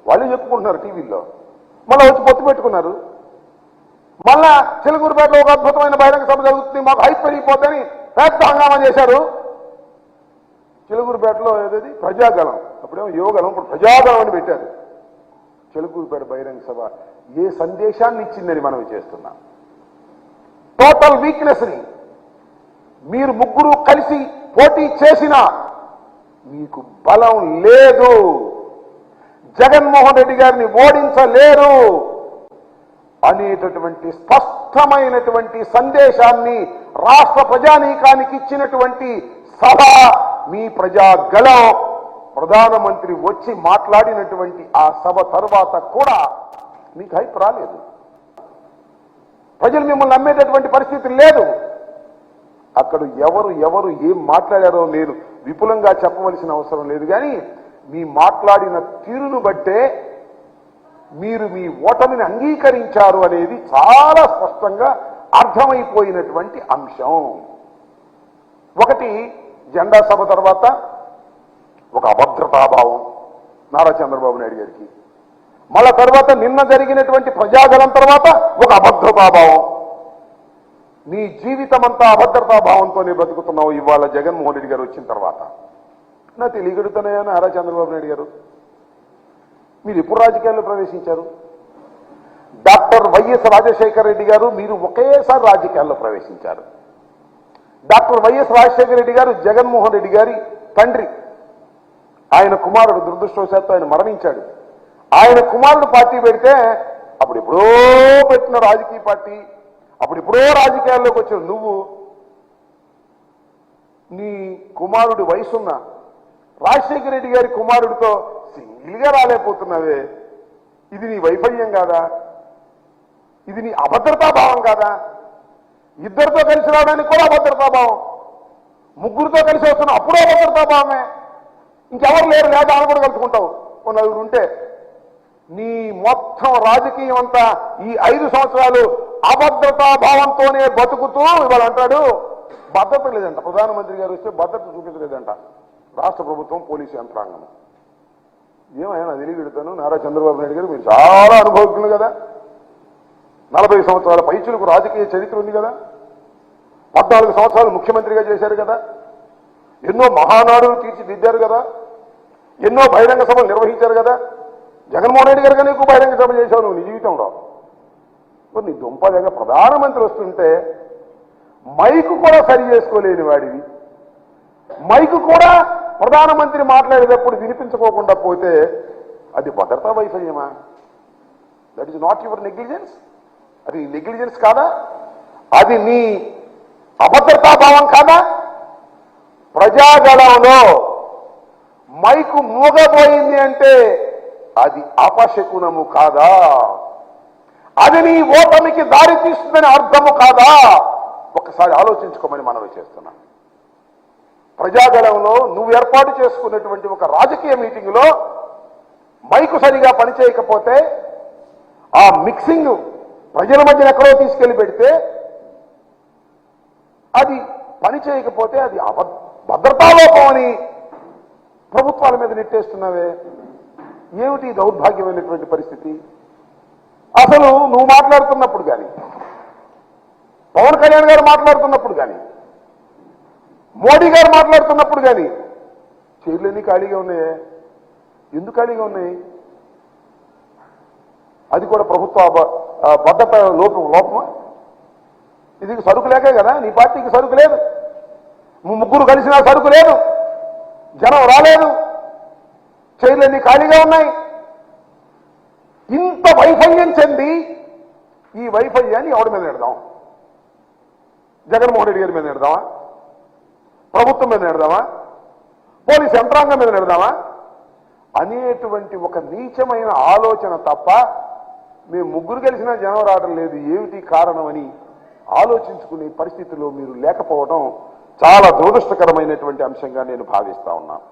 వాళ్ళు చెప్పుకుంటున్నారు టీవీల్లో. మళ్ళీ వచ్చి పొత్తు పెట్టుకున్నారు. మళ్ళా చిలుకూరుపేటలో ఒక అద్భుతమైన బహిరంగ సభ జరుగుతుంది, మాకు హైప్ పెరిగిపోతుందని పెద్ద హంగామా చేశారు. చిలుకూరుపేటలో ఏదది ప్రజాగలం, అప్పుడేమో యువగలం, ఇప్పుడు ప్రజాగలం అని పెట్టారు. చిలుకూరుపేట బహిరంగ సభ ఏ సందేశాన్ని ఇచ్చిందని మనం చేస్తున్నాం. టోటల్ వీక్నెస్ని మీరు ముగ్గురు కలిసి పోటీ చేసినా మీకు బలం లేదు, జగన్మోహన్ రెడ్డి గారిని ఓడించలేరు అనేటటువంటి స్పష్టమైనటువంటి సందేశాన్ని రాష్ట్ర ప్రజానీకానికి ఇచ్చినటువంటి సభ మీ ప్రజాగలం. ప్రధానమంత్రి వచ్చి మాట్లాడినటువంటి ఆ సభ తర్వాత కూడా మీకు హైప్ రాలేదు. ప్రజలు మిమ్మల్ని నమ్మేటటువంటి పరిస్థితి లేదు. అక్కడ ఎవరు ఏం మాట్లాడారో నేను విపులంగా చెప్పవలసిన అవసరం లేదు. కానీ మీ మాట్లాడిన తీరును బట్టే మీరు మీ ఓటమిని అంగీకరించారు అనేది చాలా స్పష్టంగా అర్థమైపోయినటువంటి అంశం. ఒకటి, జెండా సభ తర్వాత ఒక అభద్రతాభావం నారా చంద్రబాబు నాయుడు గారికి, మళ్ళా తర్వాత నిన్న జరిగినటువంటి ప్రజాగలం తర్వాత ఒక అభద్రతాభావం. నీ జీవితం అంతా అభద్రతాభావంతోనే బతుకుతున్నావు ఇవాళ జగన్మోహన్ రెడ్డి గారు వచ్చిన తర్వాత. నా తెలియగడుతున్నాయా నారా చంద్రబాబు నాయుడు గారు? మీరు ఎప్పుడు రాజకీయాల్లో ప్రవేశించారు? డాక్టర్ వైఎస్ రాజశేఖర రెడ్డి గారు మీరు ఒకేసారి రాజకీయాల్లో ప్రవేశించారు. డాక్టర్ వైఎస్ రాజశేఖర రెడ్డి గారు జగన్మోహన్ రెడ్డి గారి తండ్రి. ఆయన కుమారుడు దురదృష్టవశాత్తు ఆయన మరణించాడు. ఆయన కుమారుడు పార్టీ పెడితే అప్పుడెప్పుడో పెట్టిన రాజకీయ పార్టీ, అప్పుడెప్పుడో రాజకీయాల్లోకి వచ్చిన నువ్వు నీ కుమారుడి వయసున్న రాజశేఖర రెడ్డి గారి కుమారుడితో సింగిల్గా రాలేకపోతున్నావే. ఇది నీ వైఫల్యం కాదా? ఇది నీ అభద్రతాభావం కాదా? ఇద్దరితో కలిసి రావడానికి కూడా అభద్రతాభావం, ముగ్గురితో కలిసి వస్తున్నా అప్పుడో అభద్రతాభావమే. ఇంకెవరు లేరు, లేదా అని కూడా కలుసుకుంటావు ఓ నలుగురు ఉంటే. నీ మొత్తం రాజకీయం అంతా ఈ 5 సంవత్సరాలు అభద్రతాభావంతోనే బతుకుతూ ఇవాళ అంటాడు భద్రత లేదంట. ప్రధానమంత్రి గారు వస్తే భద్రత చూపించలేదంట రాష్ట్ర ప్రభుత్వం, పోలీసు యంత్రాంగం. ఏమైనా తెలియగెడతాను నారా చంద్రబాబు నాయుడు గారు, మీరు చాలా అనుభవజ్ఞులు కదా, 40 సంవత్సరాల పైచులకు రాజకీయ చరిత్ర ఉంది కదా, 14 సంవత్సరాలు ముఖ్యమంత్రిగా చేశారు కదా, ఎన్నో మహానాడులు తీర్చిదిద్దారు కదా, ఎన్నో బహిరంగ సభలు నిర్వహించారు కదా. జగన్మోహన్ రెడ్డి గారు కానీ ఎక్కువ బహిరంగ సభ చేశావు నువ్వు నీ జీవితంలో. నీ దుంపలేక ప్రధానమంత్రి వస్తుంటే మైకు కూడా సరి చేసుకోలేని వాడివి, మైకు కూడా ప్రధానమంత్రి మాట్లాడేటప్పుడు వినిపించుకోకుండా పోతే అది భద్రతా వైఫల్యమా? That is not your negligence. అది నెగ్లిజెన్స్ కాదా? అది నీ అభద్రతాభావం కాదా? ప్రజాగళంలో మైకు మూగబోయింది అంటే అది అపశకునము కాదా? అది నీ ఓటమికి దారి తీస్తుందని అర్థము కాదా? ఒక్కసారి ఆలోచించుకోమని మనవి చేస్తున్నాను. ప్రజాగళంలో నువ్వు ఏర్పాటు చేసుకున్నటువంటి ఒక రాజకీయ మీటింగ్లో మైకు సరిగా పనిచేయకపోతే, ఆ మిక్సింగ్ ప్రజల మధ్యన ఎక్కడో తీసుకెళ్లి పెడితే, అది పని చేయకపోతే అది భద్రతాలోపం అని ప్రభుత్వాల మీద నెట్టేస్తున్నావే. ఏమిటి దౌర్భాగ్యమైనటువంటి పరిస్థితి? అసలు నువ్వు మాట్లాడుతున్నప్పుడు కానీ, పవన్ కళ్యాణ్ గారు మాట్లాడుతున్నప్పుడు కానీ, మోడీ గారు మాట్లాడుతున్నప్పుడు కానీ చైర్లన్నీ ఖాళీగా ఉన్నాయే. ఎందుకు ఖాళీగా ఉన్నాయి? అది కూడా ప్రభుత్వ భద్రత లోపమా? ఇది సరుకు లేకే కదా, నీ పార్టీకి సరుకు లేదు, ముగ్గురు కలిసినా సరుకు లేదు, జనం రాలేదు, చైర్లన్నీ ఖాళీగా ఉన్నాయి. ఇంత వైఫల్యం చెంది ఈ వైఫల్యాన్ని ఎవరి మీద పెడదాం? జగన్మోహన్ రెడ్డి గారి మీద పెడదామా? ప్రభుత్వం మీద పెడదామా? పోలీసు యంత్రాంగం మీద పెడదామా అనేటువంటి ఒక నీచమైన ఆలోచన తప్ప మేము ముగ్గురు కలిసినా జనం రావడం లేదు, ఏమిటి కారణమని ఆలోచించుకునే పరిస్థితిలో మీరు లేకపోవడం చాలా దురదృష్టకరమైనటువంటి అంశంగా నేను భావిస్తా ఉన్నాను.